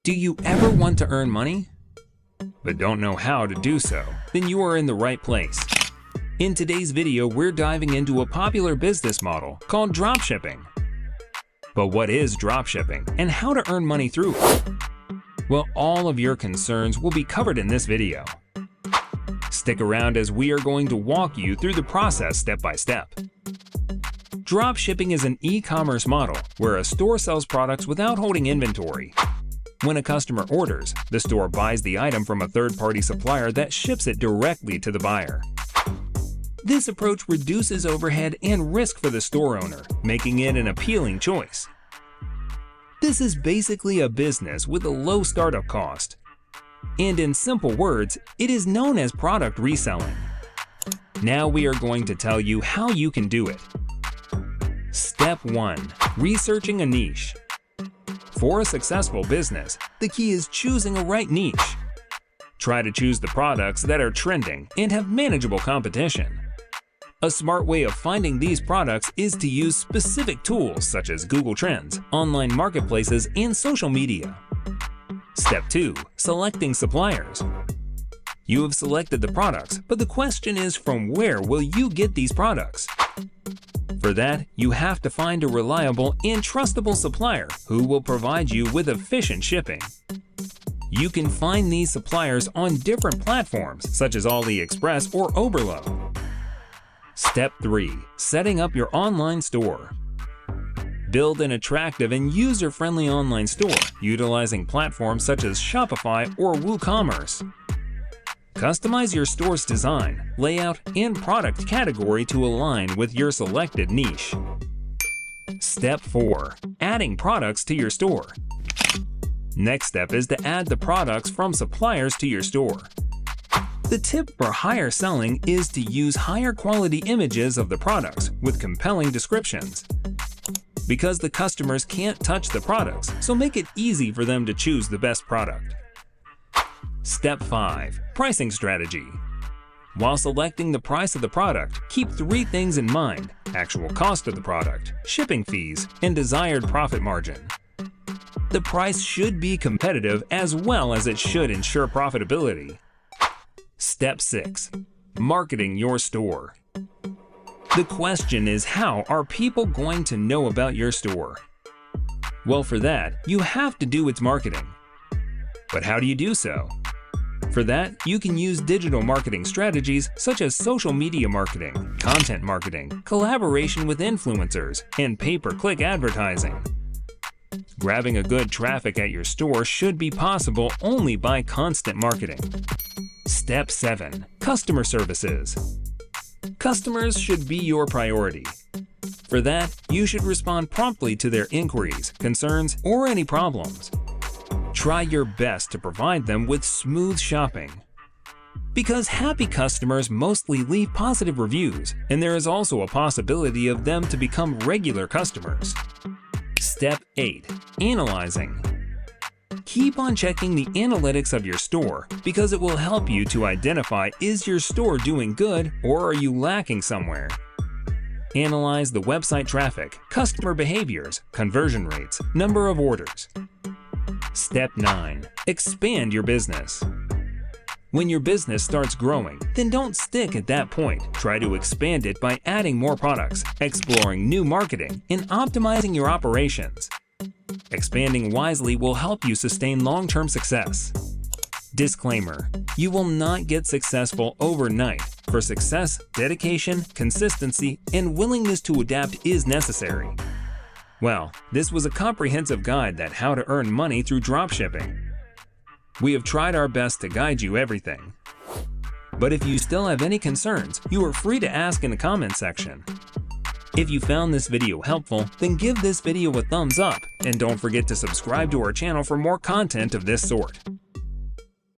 Do you ever want to earn money, but don't know how to do so? Then you are in the right place. In today's video, we're diving into a popular business model called dropshipping. But what is dropshipping and how to earn money through it? Well, all of your concerns will be covered in this video. Stick around as we are going to walk you through the process step by step. Dropshipping is an e-commerce model where a store sells products without holding inventory. When a customer orders, the store buys the item from a third-party supplier that ships it directly to the buyer. This approach reduces overhead and risk for the store owner, making it an appealing choice. This is basically a business with a low startup cost. And in simple words, it is known as product reselling. Now we are going to tell you how you can do it. Step 1. Researching a niche. For a successful business, the key is choosing a right niche. Try to choose the products that are trending and have manageable competition. A smart way of finding these products is to use specific tools such as Google Trends, online marketplaces, and social media. Step 2. Selecting suppliers. You have selected the products, but the question is, from where will you get these products? For that, you have to find a reliable and trustable supplier who will provide you with efficient shipping. You can find these suppliers on different platforms such as AliExpress or Oberlo. Step 3. Setting up your online store. Build an attractive and user-friendly online store utilizing platforms such as Shopify or WooCommerce. Customize your store's design, layout, and product category to align with your selected niche. Step 4. Adding products to your store. Next step is to add the products from suppliers to your store. The tip for higher selling is to use higher quality images of the products with compelling descriptions. Because the customers can't touch the products, so make it easy for them to choose the best product. Step 5. Pricing strategy. While selecting the price of the product, keep 3 things in mind: actual cost of the product, shipping fees, and desired profit margin. The price should be competitive as well as it should ensure profitability. Step 6. Marketing your store. The question is, how are people going to know about your store? Well, for that, you have to do its marketing. But how do you do so? For that, you can use digital marketing strategies such as social media marketing, content marketing, collaboration with influencers, and pay-per-click advertising. Grabbing a good traffic at your store should be possible only by constant marketing. Step 7. Customer services. Customers should be your priority. For that, you should respond promptly to their inquiries, concerns, or any problems. Try your best to provide them with smooth shopping. Because happy customers mostly leave positive reviews, and there is also a possibility of them to become regular customers. Step 8. Analyzing. Keep on checking the analytics of your store because it will help you to identify, is your store doing good or are you lacking somewhere? Analyze the website traffic, customer behaviors, conversion rates, number of orders. Step 9. Expand your business. When your business starts growing, then don't stick at that point. Try to expand it by adding more products, exploring new marketing, and optimizing your operations. Expanding wisely will help you sustain long-term success. Disclaimer: you will not get successful overnight. For success, dedication, consistency, and willingness to adapt is necessary. Well, this was a comprehensive guide on how to earn money through dropshipping. We have tried our best to guide you everything. But if you still have any concerns, you are free to ask in the comment section. If you found this video helpful, then give this video a thumbs up and don't forget to subscribe to our channel for more content of this sort.